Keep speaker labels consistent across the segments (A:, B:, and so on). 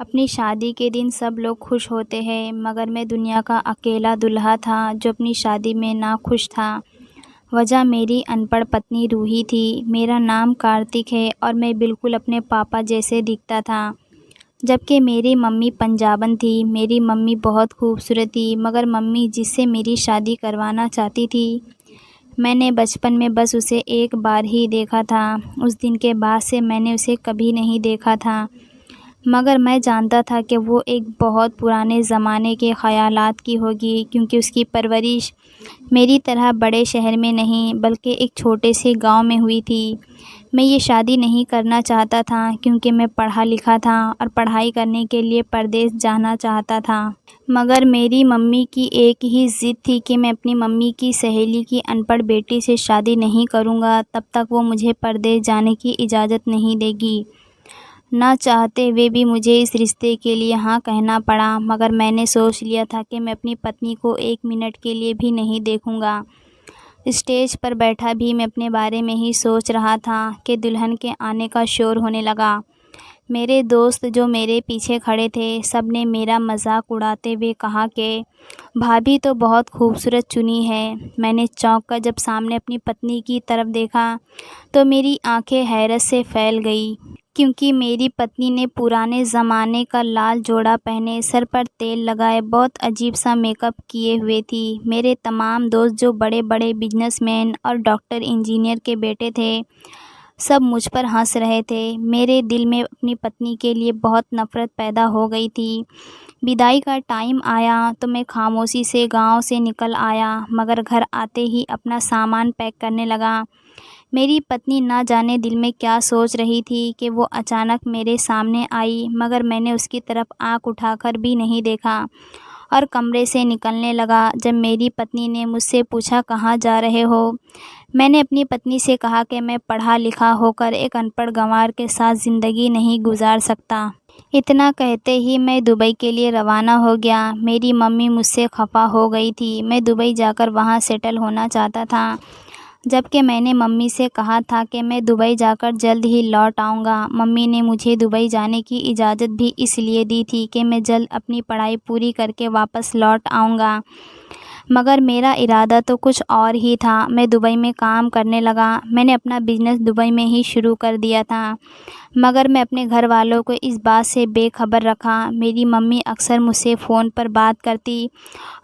A: अपनी शादी के दिन सब लोग खुश होते हैं, मगर मैं दुनिया का अकेला दूल्हा था जो अपनी शादी में नाखुश था। वजह मेरी अनपढ़ पत्नी रूही थी। मेरा नाम कार्तिक है और मैं बिल्कुल अपने पापा जैसे दिखता था, जबकि मेरी मम्मी पंजाबन थी। मेरी मम्मी बहुत खूबसूरत थी, मगर मम्मी जिससे मेरी शादी करवाना चाहती थी, मैंने बचपन में बस उसे एक बार ही देखा था। उस दिन के बाद से मैंने उसे कभी नहीं देखा था, मगर मैं जानता था कि वो एक बहुत पुराने ज़माने के ख़यालात की होगी, क्योंकि उसकी परवरिश मेरी तरह बड़े शहर में नहीं बल्कि एक छोटे से गांव में हुई थी। मैं ये शादी नहीं करना चाहता था क्योंकि मैं पढ़ा लिखा था और पढ़ाई करने के लिए परदेश जाना चाहता था। मगर मेरी मम्मी की एक ही ज़िद थी कि मैं अपनी मम्मी की सहेली की अनपढ़ बेटी से शादी नहीं करूँगा तब तक वो मुझे परदेश जाने की इजाज़त नहीं देगी। ना चाहते हुए भी मुझे इस रिश्ते के लिए हाँ कहना पड़ा, मगर मैंने सोच लिया था कि मैं अपनी पत्नी को 1 मिनट के लिए भी नहीं देखूंगा। स्टेज पर बैठा भी मैं अपने बारे में ही सोच रहा था कि दुल्हन के आने का शोर होने लगा। मेरे दोस्त जो मेरे पीछे खड़े थे, सब ने मेरा मजाक उड़ाते हुए कहा कि भाभी तो बहुत खूबसूरत चुनी है। मैंने चौंक कर जब सामने अपनी पत्नी की तरफ देखा तो मेरी आंखें हैरत से फैल गई, क्योंकि मेरी पत्नी ने पुराने ज़माने का लाल जोड़ा पहने, सर पर तेल लगाए, बहुत अजीब सा मेकअप किए हुए थी। मेरे तमाम दोस्त जो बड़े बड़े बिजनेसमैन और डॉक्टर इंजीनियर के बेटे थे, सब मुझ पर हंस रहे थे। मेरे दिल में अपनी पत्नी के लिए बहुत नफ़रत पैदा हो गई थी। विदाई का टाइम आया तो मैं खामोशी से गांव से निकल आया, मगर घर आते ही अपना सामान पैक करने लगा। मेरी पत्नी ना जाने दिल में क्या सोच रही थी कि वो अचानक मेरे सामने आई, मगर मैंने उसकी तरफ आंख उठाकर भी नहीं देखा और कमरे से निकलने लगा। जब मेरी पत्नी ने मुझसे पूछा कहाँ जा रहे हो, मैंने अपनी पत्नी से कहा कि मैं पढ़ा लिखा होकर एक अनपढ़ गंवार के साथ ज़िंदगी नहीं गुजार सकता। इतना कहते ही मैं दुबई के लिए रवाना हो गया। मेरी मम्मी मुझसे खफा हो गई थी। मैं दुबई जाकर वहाँ सेटल होना चाहता था, जबकि मैंने मम्मी से कहा था कि मैं दुबई जाकर जल्द ही लौट आऊँगा। मम्मी ने मुझे दुबई जाने की इजाज़त भी इसलिए दी थी कि मैं जल्द अपनी पढ़ाई पूरी करके वापस लौट आऊँगा, मगर मेरा इरादा तो कुछ और ही था। मैं दुबई में काम करने लगा। मैंने अपना बिजनेस दुबई में ही शुरू कर दिया था, मगर मैं अपने घर वालों को इस बात से बेखबर रखा। मेरी मम्मी अक्सर मुझसे फ़ोन पर बात करती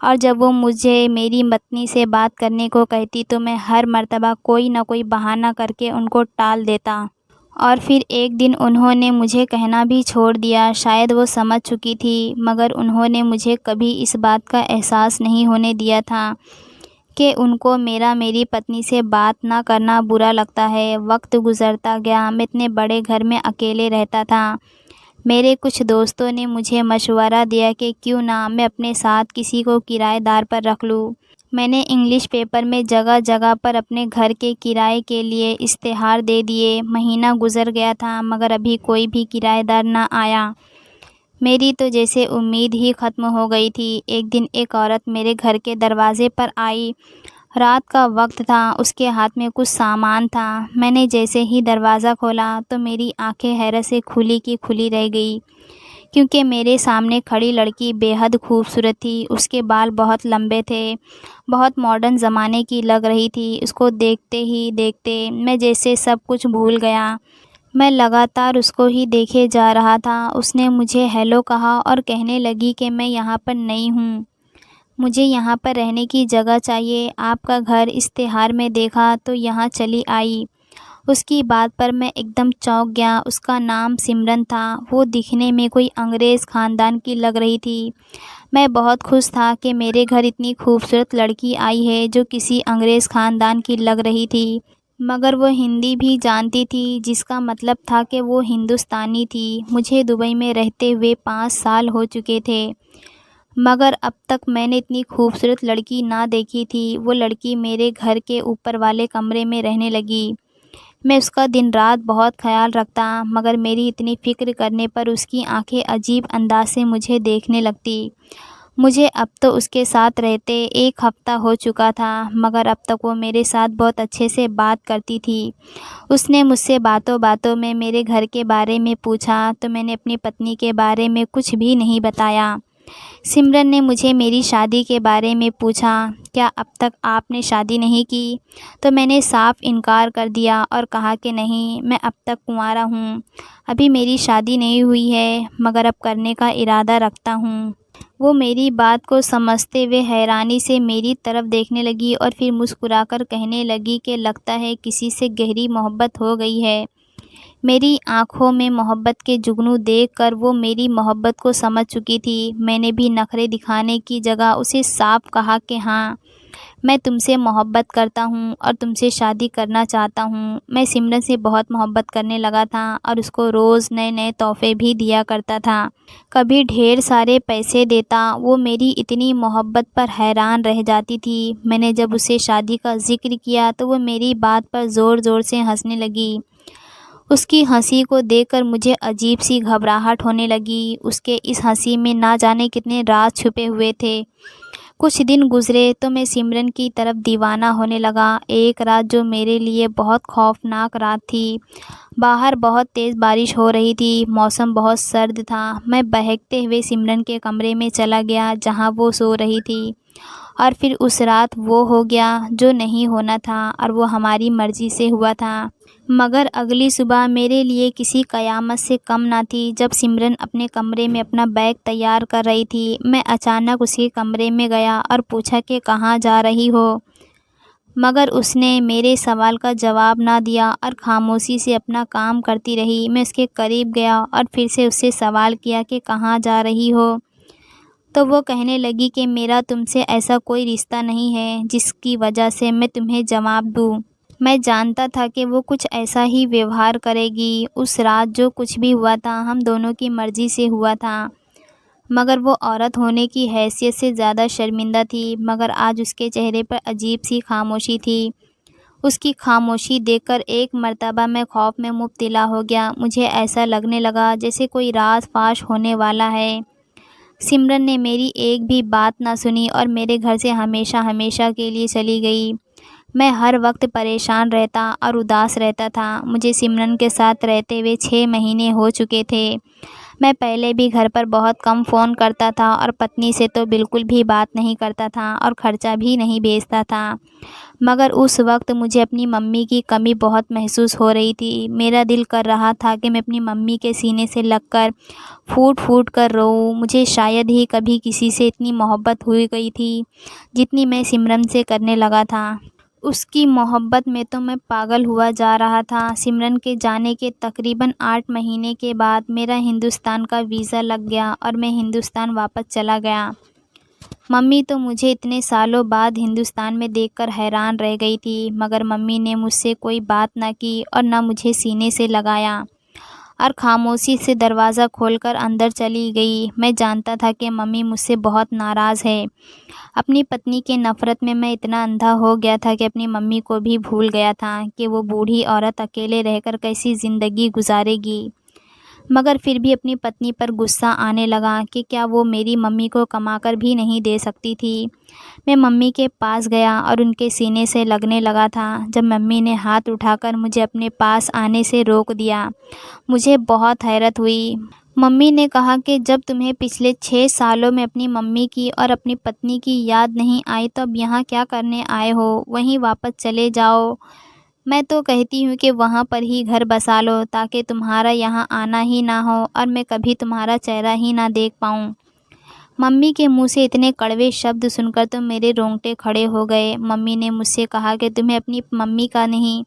A: और जब वो मुझे मेरी पत्नी से बात करने को कहती तो मैं हर मर्तबा कोई ना कोई बहाना करके उनको टाल देता। और फिर एक दिन उन्होंने मुझे कहना भी छोड़ दिया। शायद वो समझ चुकी थी, मगर उन्होंने मुझे कभी इस बात का एहसास नहीं होने दिया था कि उनको मेरी पत्नी से बात ना करना बुरा लगता है। वक्त गुज़रता गया। मैं इतने बड़े घर में अकेले रहता था। मेरे कुछ दोस्तों ने मुझे मशवरा दिया कि क्यों ना मैं अपने साथ किसी को किराएदार पर रख लूँ। मैंने इंग्लिश पेपर में जगह जगह पर अपने घर के किराए के लिए इश्तेहार दे दिए। महीना गुजर गया था, मगर अभी कोई भी किराएदार ना आया। मेरी तो जैसे उम्मीद ही ख़त्म हो गई थी। एक दिन एक औरत मेरे घर के दरवाज़े पर आई। रात का वक्त था, उसके हाथ में कुछ सामान था। मैंने जैसे ही दरवाज़ा खोला तो मेरी आंखें हैरत से खुली की खुली रह गई, क्योंकि मेरे सामने खड़ी लड़की बेहद खूबसूरत थी। उसके बाल बहुत लंबे थे, बहुत मॉडर्न ज़माने की लग रही थी। उसको देखते ही देखते मैं जैसे सब कुछ भूल गया। मैं लगातार उसको ही देखे जा रहा था। उसने मुझे हेलो कहा और कहने लगी कि मैं यहाँ पर नई हूँ, मुझे यहाँ पर रहने की जगह चाहिए। आपका घर इश्तेहार में देखा तो यहाँ चली आई। उसकी बात पर मैं एकदम चौंक गया। उसका नाम सिमरन था। वो दिखने में कोई अंग्रेज़ ख़ानदान की लग रही थी। मैं बहुत खुश था कि मेरे घर इतनी खूबसूरत लड़की आई है जो किसी अंग्रेज़ ख़ानदान की लग रही थी, मगर वो हिंदी भी जानती थी, जिसका मतलब था कि वो हिंदुस्तानी थी। मुझे दुबई में रहते हुए 5 साल हो चुके थे, मगर अब तक मैंने इतनी खूबसूरत लड़की ना देखी थी। वो लड़की मेरे घर के ऊपर वाले कमरे में रहने लगी। मैं उसका दिन रात बहुत ख्याल रखता, मगर मेरी इतनी फ़िक्र करने पर उसकी आंखें अजीब अंदाज से मुझे देखने लगती। मुझे अब तो उसके साथ रहते 1 हफ़्ता हो चुका था, मगर अब तक वो मेरे साथ बहुत अच्छे से बात करती थी। उसने मुझसे बातों-बातों में मेरे घर के बारे में पूछा, तो मैंने अपनी पत्नी के बारे में कुछ भी नहीं बताया। सिमरन ने मुझे मेरी शादी के बारे में पूछा, क्या अब तक आपने शादी नहीं की? तो मैंने साफ इनकार कर दिया और कहा कि नहीं, मैं अब तक कुँवारा हूँ। अभी मेरी शादी नहीं हुई है, मगर अब करने का इरादा रखता हूँ। वो मेरी बात को समझते हुए हैरानी से मेरी तरफ देखने लगी और फिर मुस्कुराकर कहने लगी कि लगता है किसी से गहरी मोहब्बत हो गई है। मेरी आँखों में मोहब्बत के जुगनू देखकर वो मेरी मोहब्बत को समझ चुकी थी। मैंने भी नखरे दिखाने की जगह उसे साफ कहा कि हाँ, मैं तुमसे मोहब्बत करता हूँ और तुमसे शादी करना चाहता हूँ। मैं सिमरन से बहुत मोहब्बत करने लगा था और उसको रोज़ नए-नए तोहफ़े भी दिया करता था। कभी ढेर सारे पैसे देता। वो मेरी इतनी मोहब्बत पर हैरान रह जाती थी। मैंने जब उसे शादी का ज़िक्र किया तो वो मेरी बात पर ज़ोर-ज़ोर से हँसने लगी। उसकी हँसी को देखकर मुझे अजीब-सी घबराहट होने लगी। उसके इस हँसी में ना जाने कितने राज छुपे हुए थे। कुछ दिन गुज़रे तो मैं सिमरन की तरफ दीवाना होने लगा। एक रात जो मेरे लिए बहुत खौफ़नाक रात थी। बाहर बहुत तेज़ बारिश हो रही थी, मौसम बहुत सर्द था। मैं बहकते हुए सिमरन के कमरे में चला गया जहाँ वो सो रही थी। और फिर उस रात वो हो गया जो नहीं होना था और वो हमारी मर्ज़ी से हुआ था। मगर अगली सुबह मेरे लिए किसी क़यामत से कम ना थी। जब सिमरन अपने कमरे में अपना बैग तैयार कर रही थी, मैं अचानक उसके कमरे में गया और पूछा कि कहाँ जा रही हो? मगर उसने मेरे सवाल का जवाब ना दिया और ख़ामोशी से अपना काम करती रही। मैं उसके करीब गया और फिर से उससे सवाल किया कि कहाँ जा रही हो? तो वो कहने लगी कि मेरा तुमसे ऐसा कोई रिश्ता नहीं है जिसकी वजह से मैं तुम्हें जवाब दूँ। मैं जानता था कि वो कुछ ऐसा ही व्यवहार करेगी। उस रात जो कुछ भी हुआ था हम दोनों की मर्ज़ी से हुआ था, मगर वो औरत होने की हैसियत से ज़्यादा शर्मिंदा थी। मगर आज उसके चेहरे पर अजीब-सी खामोशी थी। उसकी खामोशी देखकर एक मर्तबा मैं खौफ़ में मुब्तला हो गया। मुझे ऐसा लगने लगा जैसे कोई राज़ फ़ाश होने वाला है। सिमरन ने मेरी एक भी बात ना सुनी और मेरे घर से हमेशा के लिए चली गई। मैं हर वक्त परेशान रहता और उदास रहता था। मुझे सिमरन के साथ रहते हुए 6 महीने हो चुके थे। मैं पहले भी घर पर बहुत कम फ़ोन करता था और पत्नी से तो बिल्कुल भी बात नहीं करता था और ख़र्चा भी नहीं भेजता था। मगर उस वक्त मुझे अपनी मम्मी की कमी बहुत महसूस हो रही थी। मेरा दिल कर रहा था कि मैं अपनी मम्मी के सीने से लगकर फूट-फूट कर रोऊँ। मुझे शायद ही कभी किसी से इतनी मोहब्बत हुई गई थी, जितनी मैं सिमरन से करने लगा था। उसकी मोहब्बत में तो मैं पागल हुआ जा रहा था। सिमरन के जाने के तकरीबन 8 महीने के बाद मेरा हिंदुस्तान का वीज़ा लग गया और मैं हिंदुस्तान वापस चला गया। मम्मी तो मुझे इतने सालों बाद हिंदुस्तान में देखकर हैरान रह गई थी, मगर मम्मी ने मुझसे कोई बात ना की और ना मुझे सीने से लगाया और ख़ामोशी से दरवाज़ा खोलकर अंदर चली गई। मैं जानता था कि मम्मी मुझसे बहुत नाराज़ है। अपनी पत्नी की नफ़रत में मैं इतना अंधा हो गया था कि अपनी मम्मी को भी भूल गया था कि वो बूढ़ी औरत अकेले रहकर कैसी ज़िंदगी गुजारेगी। मगर फिर भी अपनी पत्नी पर गुस्सा आने लगा कि क्या वो मेरी मम्मी को कमाकर भी नहीं दे सकती थी। मैं मम्मी के पास गया और उनके सीने से लगने लगा था। जब मम्मी ने हाथ उठाकर मुझे अपने पास आने से रोक दिया, मुझे बहुत हैरत हुई। मम्मी ने कहा कि जब तुम्हें पिछले 6 सालों में अपनी मम्मी की और अपनी पत्नी की याद नहीं आई तो अब यहाँ क्या करने आए हो? वहीं वापस चले जाओ। मैं तो कहती हूँ कि वहाँ पर ही घर बसा लो ताकि तुम्हारा यहाँ आना ही ना हो और मैं कभी तुम्हारा चेहरा ही ना देख पाऊँ। मम्मी के मुँह से इतने कड़वे शब्द सुनकर तो मेरे रोंगटे खड़े हो गए। मम्मी ने मुझसे कहा कि तुम्हें अपनी मम्मी का नहीं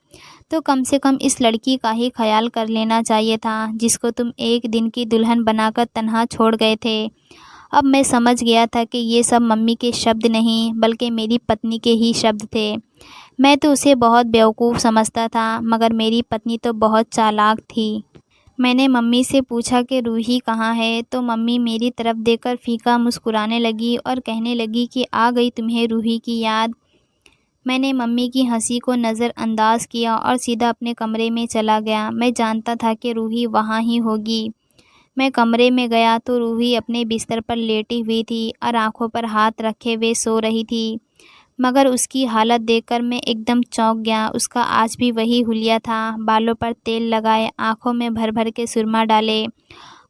A: तो कम से कम इस लड़की का ही ख्याल कर लेना चाहिए था, जिसको तुम एक दिन की दुल्हन बनाकर तन्हा छोड़ गए थे। अब मैं समझ गया था कि ये सब मम्मी के शब्द नहीं बल्कि मेरी पत्नी के ही शब्द थे। मैं तो उसे बहुत बेवकूफ़ समझता था, मगर मेरी पत्नी तो बहुत चालाक थी। मैंने मम्मी से पूछा कि रूही कहाँ है, तो मम्मी मेरी तरफ देखकर फीका मुस्कुराने लगी और कहने लगी कि आ गई तुम्हें रूही की याद। मैंने मम्मी की हंसी को नज़रअंदाज किया और सीधा अपने कमरे में चला गया। मैं जानता था कि रूही वहाँ ही होगी। मैं कमरे में गया तो रूही अपने बिस्तर पर लेटी हुई थी और आंखों पर हाथ रखे हुए सो रही थी। मगर उसकी हालत देखकर मैं एकदम चौंक गया। उसका आज भी वही हुलिया था, बालों पर तेल लगाए, आंखों में भर भर के सुरमा डाले।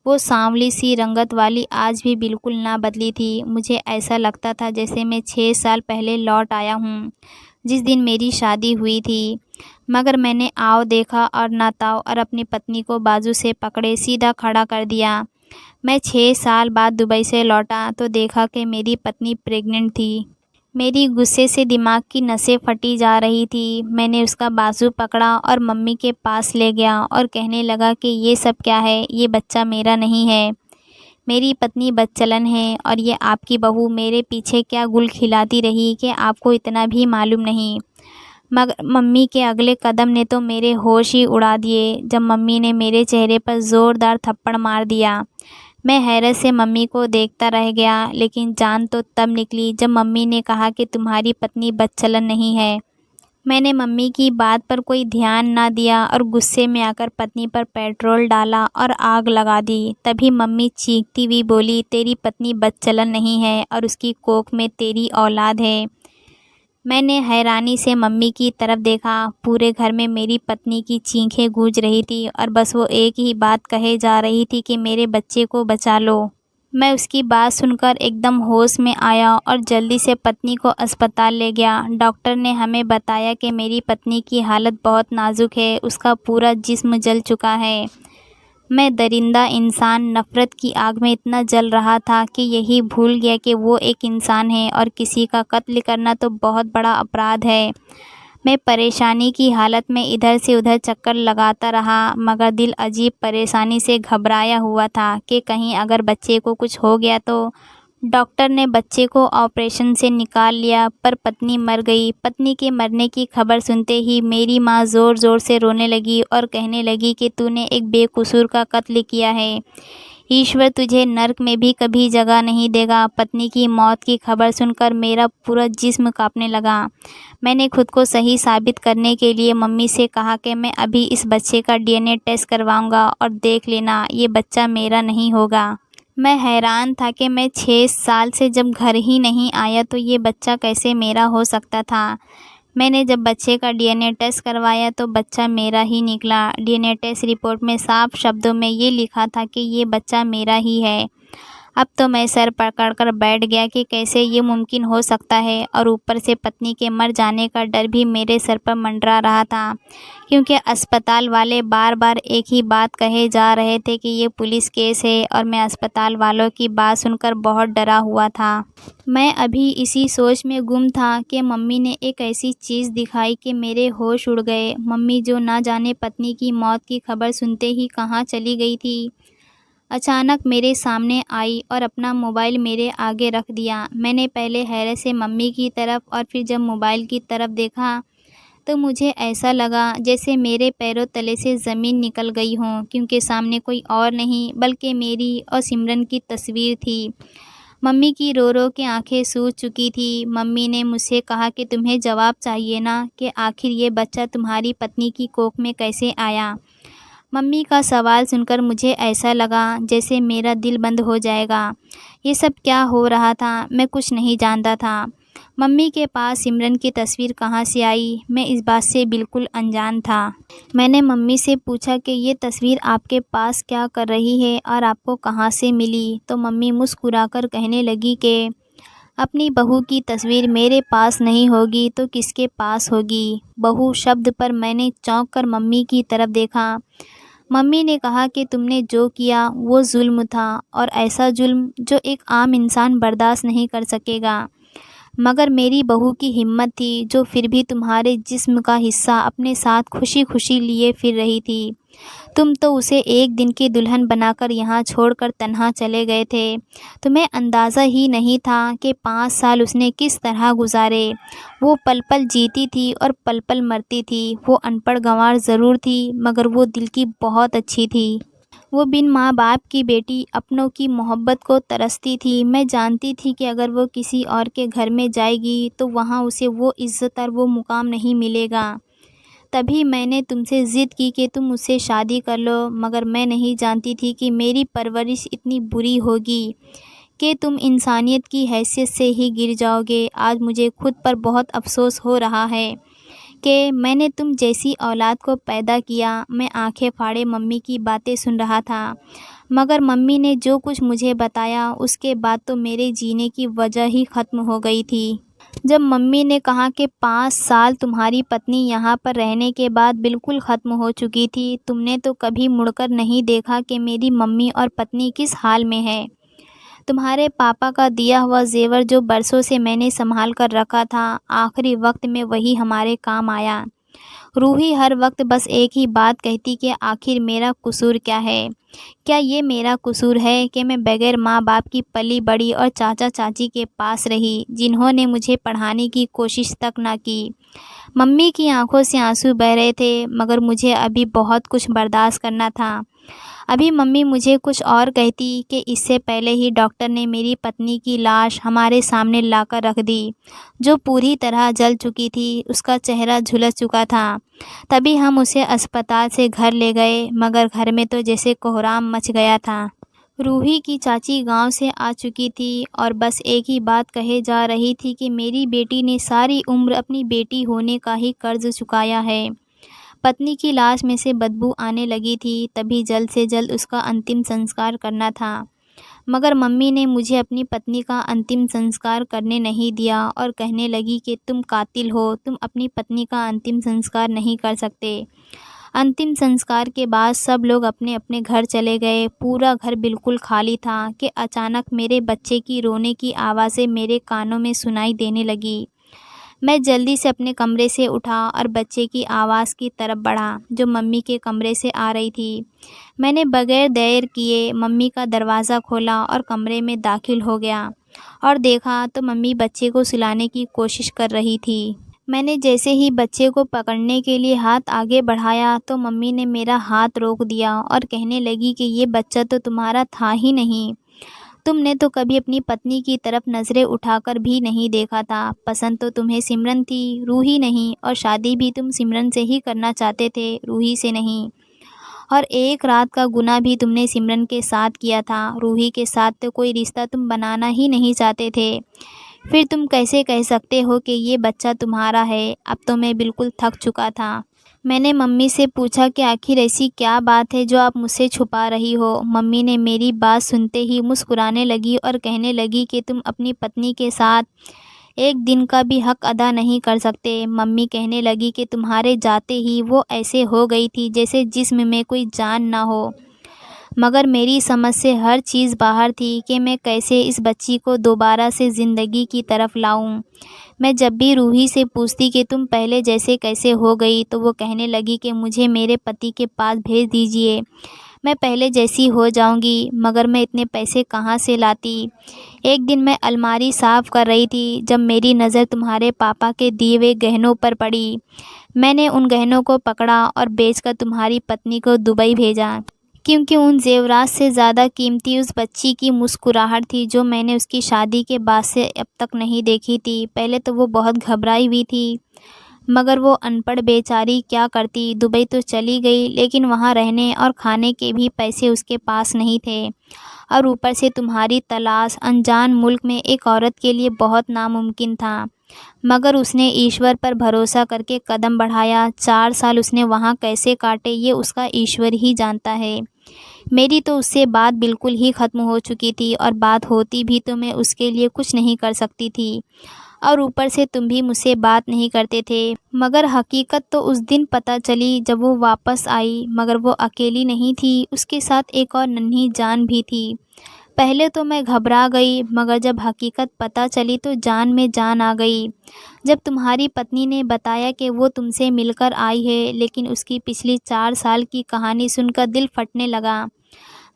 A: वो सांवली सी रंगत वाली आज भी बिल्कुल ना बदली थी। मुझे ऐसा लगता था जैसे मैं 6 साल पहले लौट आया हूँ, जिस दिन मेरी शादी हुई थी। मगर मैंने आओ देखा और ना ताओ और अपनी पत्नी को बाजू से पकड़े सीधा खड़ा कर दिया। मैं 6 साल बाद दुबई से लौटा तो देखा कि मेरी पत्नी प्रेग्नेंट थी। मेरी गुस्से से दिमाग की नसें फटी जा रही थी। मैंने उसका बाजू पकड़ा और मम्मी के पास ले गया और कहने लगा कि ये सब क्या है, ये बच्चा मेरा नहीं है। मेरी पत्नी बदचलन है और ये आपकी बहू मेरे पीछे क्या गुल खिलाती रही कि आपको इतना भी मालूम नहीं। मगर मम्मी के अगले कदम ने तो मेरे होश ही उड़ा दिए जब मम्मी ने मेरे चेहरे पर ज़ोरदार थप्पड़ मार दिया। मैं हैरत से मम्मी को देखता रह गया, लेकिन जान तो तब निकली जब मम्मी ने कहा कि तुम्हारी पत्नी बदचलन नहीं है। मैंने मम्मी की बात पर कोई ध्यान ना दिया और गुस्से में आकर पत्नी पर पेट्रोल डाला और आग लगा दी। तभी मम्मी चीखती हुई बोली, तेरी पत्नी बदचलन नहीं है और उसकी कोख में तेरी औलाद है। मैंने हैरानी से मम्मी की तरफ देखा। पूरे घर में मेरी पत्नी की चीखें गूंज रही थी और बस वो एक ही बात कहे जा रही थी कि मेरे बच्चे को बचा लो। मैं उसकी बात सुनकर एकदम होश में आया और जल्दी से पत्नी को अस्पताल ले गया। डॉक्टर ने हमें बताया कि मेरी पत्नी की हालत बहुत नाजुक है, उसका पूरा जिस्म जल चुका है। मैं दरिंदा इंसान नफ़रत की आग में इतना जल रहा था कि यही भूल गया कि वो एक इंसान है और किसी का कत्ल करना तो बहुत बड़ा अपराध है। मैं परेशानी की हालत में इधर से उधर चक्कर लगाता रहा, मगर दिल अजीब परेशानी से घबराया हुआ था कि कहीं अगर बच्चे को कुछ हो गया तो। डॉक्टर ने बच्चे को ऑपरेशन से निकाल लिया, पर पत्नी मर गई। पत्नी के मरने की खबर सुनते ही मेरी माँ ज़ोर ज़ोर से रोने लगी और कहने लगी कि तूने एक बेकसूर का कत्ल किया है, ईश्वर तुझे नर्क में भी कभी जगह नहीं देगा। पत्नी की मौत की खबर सुनकर मेरा पूरा जिस्म कांपने लगा। मैंने खुद को सही साबित करने के लिए मम्मी से कहा कि मैं अभी इस बच्चे का डीएनए टेस्ट करवाऊंगा और देख लेना, ये बच्चा मेरा नहीं होगा। मैं हैरान था कि मैं 6 साल से जब घर ही नहीं आया तो ये बच्चा कैसे मेरा हो सकता था। मैंने जब बच्चे का डीएनए टेस्ट करवाया तो बच्चा मेरा ही निकला। डीएनए टेस्ट रिपोर्ट में साफ शब्दों में ये लिखा था कि ये बच्चा मेरा ही है। अब तो मैं सर पकड़कर बैठ गया कि कैसे ये मुमकिन हो सकता है, और ऊपर से पत्नी के मर जाने का डर भी मेरे सर पर मंडरा रहा था, क्योंकि अस्पताल वाले बार बार एक ही बात कहे जा रहे थे कि ये पुलिस केस है, और मैं अस्पताल वालों की बात सुनकर बहुत डरा हुआ था। मैं अभी इसी सोच में गुम था कि मम्मी ने एक ऐसी चीज़ दिखाई कि मेरे होश उड़ गए। मम्मी जो ना जाने पत्नी की मौत की खबर सुनते ही कहाँ चली गई थी, अचानक मेरे सामने आई और अपना मोबाइल मेरे आगे रख दिया। मैंने पहले हैरत से मम्मी की तरफ और फिर जब मोबाइल की तरफ देखा तो मुझे ऐसा लगा जैसे मेरे पैरों तले से ज़मीन निकल गई हो, क्योंकि सामने कोई और नहीं बल्कि मेरी और सिमरन की तस्वीर थी। मम्मी की रो रो के आंखें सूज चुकी थी। मम्मी ने मुझसे कहा कि तुम्हें जवाब चाहिए ना, कि आखिर ये बच्चा तुम्हारी पत्नी की कोख में कैसे आया। मम्मी का सवाल सुनकर मुझे ऐसा लगा जैसे मेरा दिल बंद हो जाएगा। ये सब क्या हो रहा था, मैं कुछ नहीं जानता था। मम्मी के पास सिमरन की तस्वीर कहाँ से आई, मैं इस बात से बिल्कुल अनजान था। मैंने मम्मी से पूछा कि ये तस्वीर आपके पास क्या कर रही है और आपको कहाँ से मिली, तो मम्मी मुस्कुराकर कहने लगी कि अपनी बहू की तस्वीर मेरे पास नहीं होगी तो किसके पास होगी। बहू शब्द पर मैंने चौंक कर मम्मी की तरफ देखा। मम्मी ने कहा कि तुमने जो किया वो जुल्म था, और ऐसा जुल्म जो एक आम इंसान बर्दाश्त नहीं कर सकेगा। मगर मेरी बहू की हिम्मत थी, जो फिर भी तुम्हारे जिस्म का हिस्सा अपने साथ खुशी खुशी लिए फिर रही थी। तुम तो उसे एक दिन की दुल्हन बनाकर यहाँ छोड़कर तन्हा चले गए थे। तुम्हें अंदाज़ा ही नहीं था कि 5 साल उसने किस तरह गुजारे। वो पल पल जीती थी और पल पल मरती थी। वो अनपढ़ गंवार ज़रूर थी, मगर वो दिल की बहुत अच्छी थी। वो बिन माँ बाप की बेटी अपनों की मोहब्बत को तरसती थी। मैं जानती थी कि अगर वो किसी और के घर में जाएगी तो वहाँ उसे वो इज़्ज़त और वो मुकाम नहीं मिलेगा। तभी मैंने तुमसे ज़िद की कि तुम मुझसे शादी कर लो, मगर मैं नहीं जानती थी कि मेरी परवरिश इतनी बुरी होगी कि तुम इंसानियत की हैसियत से ही गिर जाओगे। आज मुझे खुद पर बहुत अफ़सोस हो रहा है कि मैंने तुम जैसी औलाद को पैदा किया। मैं आंखें फाड़े मम्मी की बातें सुन रहा था, मगर मम्मी ने जो कुछ मुझे बताया उसके बाद तो मेरे जीने की वजह ही ख़त्म हो गई थी। जब मम्मी ने कहा कि 5 साल तुम्हारी पत्नी यहाँ पर रहने के बाद बिल्कुल ख़त्म हो चुकी थी, तुमने तो कभी मुड़कर नहीं देखा कि मेरी मम्मी और पत्नी किस हाल में है। तुम्हारे पापा का दिया हुआ ज़ेवर जो बरसों से मैंने संभाल कर रखा था, आखिरी वक्त में वही हमारे काम आया। रूही हर वक्त बस एक ही बात कहती कि आखिर मेरा कसूर क्या है। क्या ये मेरा कसूर है कि मैं बगैर माँ बाप की पली बड़ी और चाचा चाची के पास रही, जिन्होंने मुझे पढ़ाने की कोशिश तक ना की। मम्मी की आंखों से आंसू बह रहे थे, मगर मुझे अभी बहुत कुछ बर्दाश्त करना था। अभी मम्मी मुझे कुछ और कहती कि इससे पहले ही डॉक्टर ने मेरी पत्नी की लाश हमारे सामने लाकर रख दी, जो पूरी तरह जल चुकी थी, उसका चेहरा झुलस चुका था। तभी हम उसे अस्पताल से घर ले गए, मगर घर में तो जैसे कोहराम मच गया था। रूही की चाची गांव से आ चुकी थी और बस एक ही बात कहे जा रही थी कि मेरी बेटी ने सारी उम्र अपनी बेटी होने का ही कर्ज चुकाया है। पत्नी की लाश में से बदबू आने लगी थी, तभी जल्द से जल्द उसका अंतिम संस्कार करना था, मगर मम्मी ने मुझे अपनी पत्नी का अंतिम संस्कार करने नहीं दिया और कहने लगी कि तुम कातिल हो, तुम अपनी पत्नी का अंतिम संस्कार नहीं कर सकते। अंतिम संस्कार के बाद सब लोग अपने अपने घर चले गए। पूरा घर बिल्कुल खाली था कि अचानक मेरे बच्चे की रोने की आवाज़ें मेरे कानों में सुनाई देने लगी। मैं जल्दी से अपने कमरे से उठा और बच्चे की आवाज़ की तरफ बढ़ा, जो मम्मी के कमरे से आ रही थी। मैंने बगैर देर किए मम्मी का दरवाज़ा खोला और कमरे में दाखिल हो गया और देखा तो मम्मी बच्चे को सुलाने की कोशिश कर रही थी। मैंने जैसे ही बच्चे को पकड़ने के लिए हाथ आगे बढ़ाया तो मम्मी ने मेरा हाथ रोक दिया और कहने लगी कि ये बच्चा तो तुम्हारा था ही नहीं। तुमने तो कभी अपनी पत्नी की तरफ नज़रें उठाकर भी नहीं देखा था। पसंद तो तुम्हें सिमरन थी, रूही नहीं, और शादी भी तुम सिमरन से ही करना चाहते थे, रूही से नहीं। और एक रात का गुनाह भी तुमने सिमरन के साथ किया था। रूही के साथ तो कोई रिश्ता तुम बनाना ही नहीं चाहते थे। फिर तुम कैसे कह सकते हो कि ये बच्चा तुम्हारा है। अब तो मैं बिल्कुल थक चुका था। मैंने मम्मी से पूछा कि आखिर ऐसी क्या बात है जो आप मुझसे छुपा रही हो। मम्मी ने मेरी बात सुनते ही मुस्कुराने लगी और कहने लगी कि तुम अपनी पत्नी के साथ एक दिन का भी हक अदा नहीं कर सकते। मम्मी कहने लगी कि तुम्हारे जाते ही वो ऐसे हो गई थी जैसे जिस्म में कोई जान ना हो, मगर मेरी समझ से हर चीज़ बाहर थी कि मैं कैसे इस बच्ची को दोबारा से ज़िंदगी की तरफ लाऊं। मैं जब भी रूही से पूछती कि तुम पहले जैसे कैसे हो गई, तो वो कहने लगी कि मुझे मेरे पति के पास भेज दीजिए, मैं पहले जैसी हो जाऊंगी। मगर मैं इतने पैसे कहाँ से लाती। एक दिन मैं अलमारी साफ़ कर रही थी जब मेरी नज़र तुम्हारे पापा के दिए हुए गहनों पर पड़ी। मैंने उन गहनों को पकड़ा और बेचकर तुम्हारी पत्नी को दुबई भेजा, क्योंकि उन ज़ेवरात से ज़्यादा कीमती उस बच्ची की मुस्कुराहट थी जो मैंने उसकी शादी के बाद से अब तक नहीं देखी थी। पहले तो वो बहुत घबराई हुई थी, मगर वो अनपढ़ बेचारी क्या करती। दुबई तो चली गई, लेकिन वहाँ रहने और खाने के भी पैसे उसके पास नहीं थे, और ऊपर से तुम्हारी तलाश अनजान मुल्क में एक औरत के लिए बहुत नामुमकिन था। मगर उसने ईश्वर पर भरोसा करके कदम बढ़ाया। 4 साल उसने वहाँ कैसे काटे ये उसका ईश्वर ही जानता है। मेरी तो उससे बात बिल्कुल ही ख़त्म हो चुकी थी, और बात होती भी तो मैं उसके लिए कुछ नहीं कर सकती थी, और ऊपर से तुम भी मुझसे बात नहीं करते थे। मगर हकीकत तो उस दिन पता चली जब वो वापस आई, मगर वो अकेली नहीं थी, उसके साथ एक और नन्ही जान भी थी। पहले तो मैं घबरा गई, मगर जब हकीकत पता चली तो जान में जान आ गई। जब तुम्हारी पत्नी ने बताया कि वो तुमसे मिलकर आई है, लेकिन उसकी पिछली 4 साल की कहानी सुनकर दिल फटने लगा।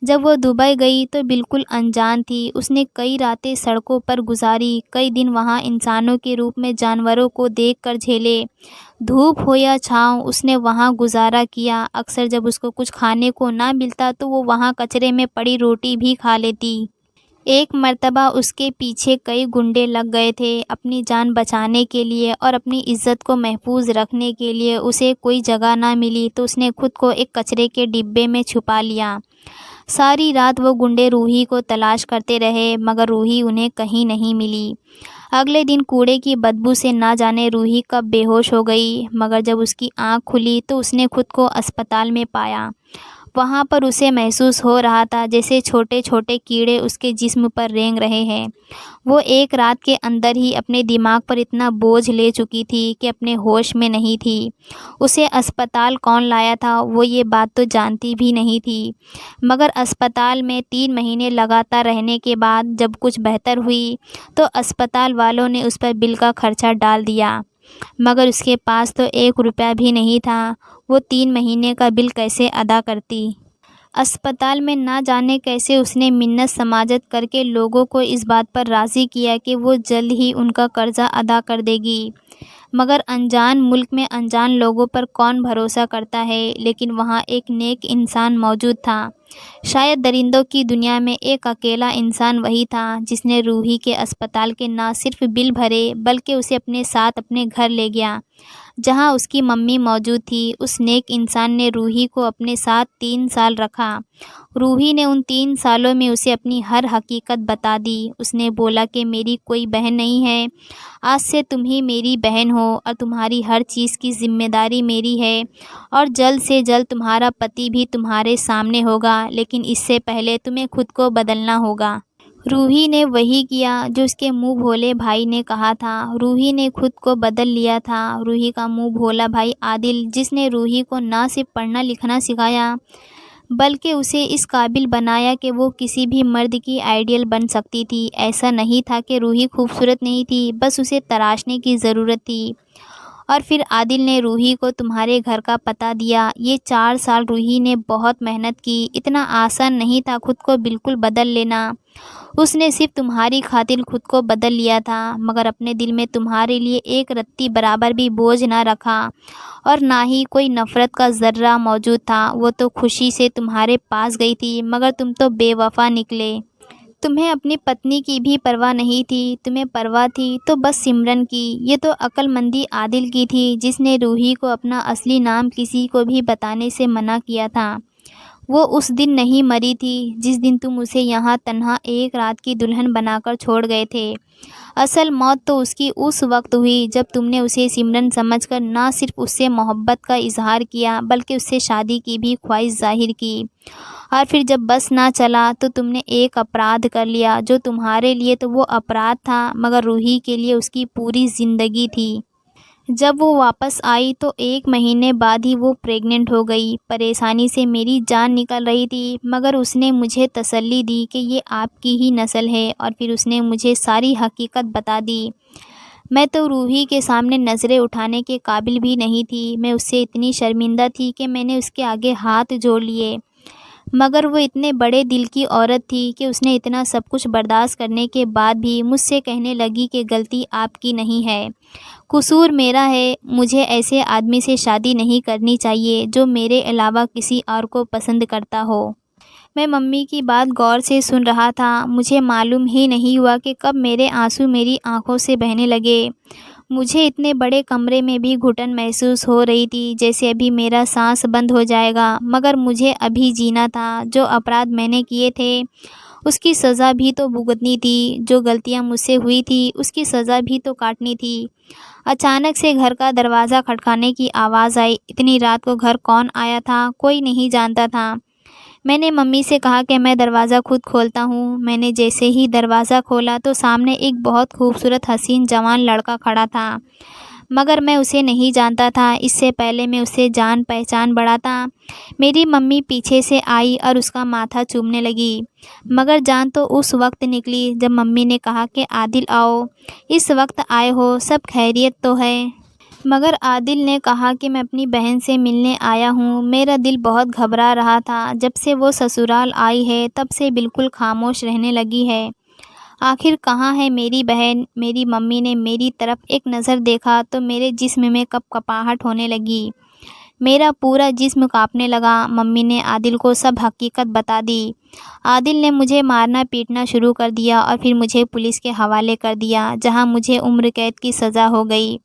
A: जब वो दुबई गई तो बिल्कुल अनजान थी। उसने कई रातें सड़कों पर गुजारी, कई दिन वहाँ इंसानों के रूप में जानवरों को देखकर झेले। धूप हो या छाँव उसने वहाँ गुजारा किया। अक्सर जब उसको कुछ खाने को ना मिलता तो वो वहाँ कचरे में पड़ी रोटी भी खा लेती। एक मर्तबा उसके पीछे कई गुंडे लग गए थे। अपनी जान बचाने के लिए और अपनी इज़्ज़त को महफूज रखने के लिए उसे कोई जगह ना मिली तो उसने खुद को एक कचरे के डिब्बे में छुपा लिया। सारी रात वो गुंडे रूही को तलाश करते रहे मगर रूही उन्हें कहीं नहीं मिली। अगले दिन कूड़े की बदबू से ना जाने रूही कब बेहोश हो गई, मगर जब उसकी आँख खुली तो उसने खुद को अस्पताल में पाया। वहाँ पर उसे महसूस हो रहा था जैसे छोटे छोटे कीड़े उसके जिस्म पर रेंग रहे हैं। वो एक रात के अंदर ही अपने दिमाग पर इतना बोझ ले चुकी थी कि अपने होश में नहीं थी। उसे अस्पताल कौन लाया था वो ये बात तो जानती भी नहीं थी, मगर अस्पताल में 3 महीने लगातार रहने के बाद जब कुछ बेहतर हुई तो अस्पताल वालों ने उस पर बिल का खर्चा डाल दिया, मगर उसके पास तो 1 रुपया भी नहीं था। वो 3 महीने का बिल कैसे अदा करती। अस्पताल में ना जाने कैसे उसने मिन्नत समाजत करके लोगों को इस बात पर राज़ी किया कि वो जल्द ही उनका कर्जा अदा कर देगी, मगर अनजान मुल्क में अनजान लोगों पर कौन भरोसा करता है। लेकिन वहाँ एक नेक इंसान मौजूद था। शायद दरिंदों की दुनिया में एक अकेला इंसान वही था जिसने रूही के अस्पताल के ना सिर्फ बिल भरे बल्कि उसे अपने साथ अपने घर ले गया जहाँ उसकी मम्मी मौजूद थी। उस नेक इंसान ने रूही को अपने साथ 3 साल रखा। रूही ने उन 3 सालों में उसे अपनी हर हकीकत बता दी। उसने बोला कि मेरी कोई बहन नहीं है, आज से तुम ही मेरी बहन हो और तुम्हारी हर चीज़ की जिम्मेदारी मेरी है, और जल्द से जल्द तुम्हारा पति भी तुम्हारे सामने होगा, लेकिन इससे पहले तुम्हें खुद को बदलना होगा। रूही ने वही किया जो उसके मुंह भोले भाई ने कहा था। रूही ने खुद को बदल लिया था। रूही का मुंह भोला भाई आदिल, जिसने रूही को ना सिर्फ पढ़ना लिखना सिखाया बल्कि उसे इस काबिल बनाया कि वो किसी भी मर्द की आइडियल बन सकती थी। ऐसा नहीं था कि रूही खूबसूरत नहीं थी, बस उसे तराशने की ज़रूरत थी। और फिर आदिल ने रूही को तुम्हारे घर का पता दिया। ये 4 साल रूही ने बहुत मेहनत की। इतना आसान नहीं था खुद को बिल्कुल बदल लेना। उसने सिर्फ तुम्हारी खातिर खुद को बदल लिया था, मगर अपने दिल में तुम्हारे लिए एक रत्ती बराबर भी बोझ ना रखा और ना ही कोई नफ़रत का ज़र्रा मौजूद था। वो तो खुशी से तुम्हारे पास गई थी, मगर तुम तो बेवफा निकले। तुम्हें अपनी पत्नी की भी परवाह नहीं थी, तुम्हें परवाह थी तो बस सिमरन की। ये तो अक्लमंदी आदिल की थी जिसने रूही को अपना असली नाम किसी को भी बताने से मना किया था। वो उस दिन नहीं मरी थी जिस दिन तुम उसे यहाँ तन्हा एक रात की दुल्हन बनाकर छोड़ गए थे। असल मौत तो उसकी उस वक्त हुई जब तुमने उसे सिमरन समझकर ना सिर्फ उससे मोहब्बत का इजहार किया बल्कि उससे शादी की भी ख्वाहिश जाहिर की। और फिर जब बस ना चला तो तुमने एक अपराध कर लिया जो तुम्हारे लिए तो वो अपराध था, मगर रूही के लिए उसकी पूरी ज़िंदगी थी। जब वो वापस आई तो 1 महीने बाद ही वो प्रेग्नेंट हो गई। परेशानी से मेरी जान निकल रही थी, मगर उसने मुझे तसल्ली दी कि ये आपकी ही नस्ल है, और फिर उसने मुझे सारी हकीकत बता दी। मैं तो रूही के सामने नज़रें उठाने के काबिल भी नहीं थी। मैं उससे इतनी शर्मिंदा थी कि मैंने उसके आगे हाथ जोड़ लिए, मगर वो इतने बड़े दिल की औरत थी कि उसने इतना सब कुछ बर्दाश्त करने के बाद भी मुझसे कहने लगी कि गलती आपकी नहीं है, कसूर मेरा है। मुझे ऐसे आदमी से शादी नहीं करनी चाहिए जो मेरे अलावा किसी और को पसंद करता हो। मैं मम्मी की बात गौर से सुन रहा था। मुझे मालूम ही नहीं हुआ कि कब मेरे आंसू मेरी आंखों से बहने लगे। मुझे इतने बड़े कमरे में भी घुटन महसूस हो रही थी, जैसे अभी मेरा सांस बंद हो जाएगा, मगर मुझे अभी जीना था। जो अपराध मैंने किए थे उसकी सज़ा भी तो भुगतनी थी, जो गलतियां मुझसे हुई थी उसकी सज़ा भी तो काटनी थी। अचानक से घर का दरवाज़ा खटखटाने की आवाज़ आई। इतनी रात को घर कौन आया था कोई नहीं जानता था। मैंने मम्मी से कहा कि मैं दरवाज़ा खुद खोलता हूँ। मैंने जैसे ही दरवाज़ा खोला तो सामने एक बहुत खूबसूरत हसीन जवान लड़का खड़ा था, मगर मैं उसे नहीं जानता था। इससे पहले मैं उससे जान पहचान बढ़ा था। मेरी मम्मी पीछे से आई और उसका माथा चूमने लगी, मगर जान तो उस वक्त निकली जब मम्मी ने कहा कि आदिल आओ, इस वक्त आए हो, सब खैरियत तो है। मगर आदिल ने कहा कि मैं अपनी बहन से मिलने आया हूँ। मेरा दिल बहुत घबरा रहा था। जब से वो ससुराल आई है तब से बिल्कुल खामोश रहने लगी है। आखिर कहाँ है मेरी बहन। मेरी मम्मी ने मेरी तरफ एक नज़र देखा तो मेरे जिस्म में कपकपाहट होने लगी। मेरा पूरा जिस्म कांपने लगा। मम्मी ने आदिल को सब हकीकत बता दी। आदिल ने मुझे मारना पीटना शुरू कर दिया और फिर मुझे पुलिस के हवाले कर दिया, जहां मुझे उम्र कैद की सज़ा हो गई।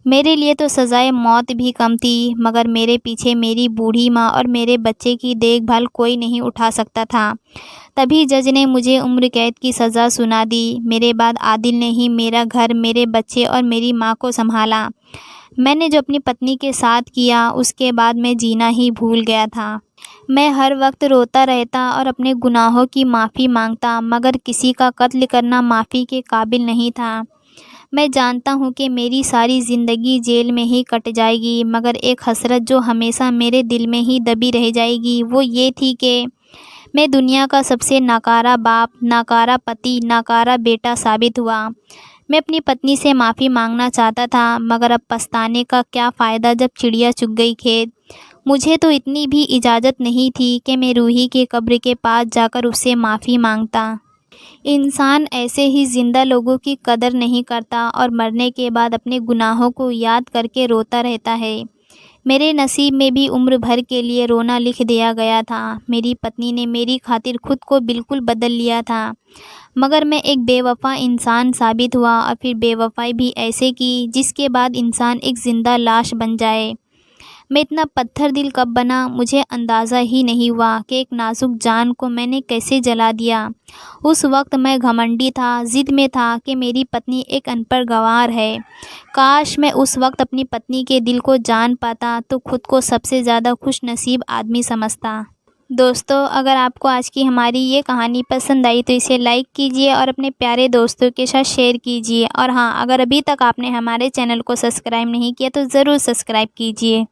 A: मेरे लिए तो सज़ाए मौत भी कम थी, मगर मेरे पीछे मेरी बूढ़ी माँ और मेरे बच्चे की देखभाल कोई नहीं उठा सकता था। तभी जज ने मुझे उम्र कैद की सज़ा सुना दी। मेरे बाद आदिल ने ही मेरा घर, मेरे बच्चे और मेरी माँ को संभाला। मैंने जो अपनी पत्नी के साथ किया, उसके बाद मैं जीना ही भूल गया था। मैं हर वक्त रोता रहता और अपने गुनाहों की माफ़ी मांगता, मगर किसी का कत्ल करना माफ़ी के काबिल नहीं था। मैं जानता हूँ कि मेरी सारी ज़िंदगी जेल में ही कट जाएगी, मगर एक हसरत जो हमेशा मेरे दिल में ही दबी रह जाएगी, वो ये थी कि मैं दुनिया का सबसे नाकारा बाप, नाकारा पति, नाकारा बेटा साबित हुआ। मैं अपनी पत्नी से माफ़ी मांगना चाहता था, मगर अब पछताने का क्या फ़ायदा जब चिड़िया चुग गई खेत। मुझे तो इतनी भी इजाज़त नहीं थी कि मैं रूही के कब्र के पास जाकर उससे माफ़ी मांगता। इंसान ऐसे ही ज़िंदा लोगों की कदर नहीं करता और मरने के बाद अपने गुनाहों को याद करके रोता रहता है। मेरे नसीब में भी उम्र भर के लिए रोना लिख दिया गया था। मेरी पत्नी ने मेरी खातिर खुद को बिल्कुल बदल लिया था, मगर मैं एक बेवफ़ा इंसान साबित हुआ और फिर बेवफ़ाई भी ऐसे की जिसके बाद इंसान एक ज़िंदा लाश बन जाए। मैं इतना पत्थर दिल कब बना, मुझे अंदाज़ा ही नहीं हुआ कि एक नाजुक जान को मैंने कैसे जला दिया। उस वक्त मैं घमंडी था, ज़िद में था कि मेरी पत्नी एक अनपढ़ गँवार है। काश मैं उस वक्त अपनी पत्नी के दिल को जान पाता तो खुद को सबसे ज़्यादा खुशनसीब आदमी समझता। दोस्तों, अगर आपको आज की हमारी ये कहानी पसंद आई तो इसे लाइक कीजिए और अपने प्यारे दोस्तों के साथ शेयर कीजिए। और हाँ, अगर अभी तक आपने हमारे चैनल को सब्सक्राइब नहीं किया तो ज़रूर सब्सक्राइब कीजिए।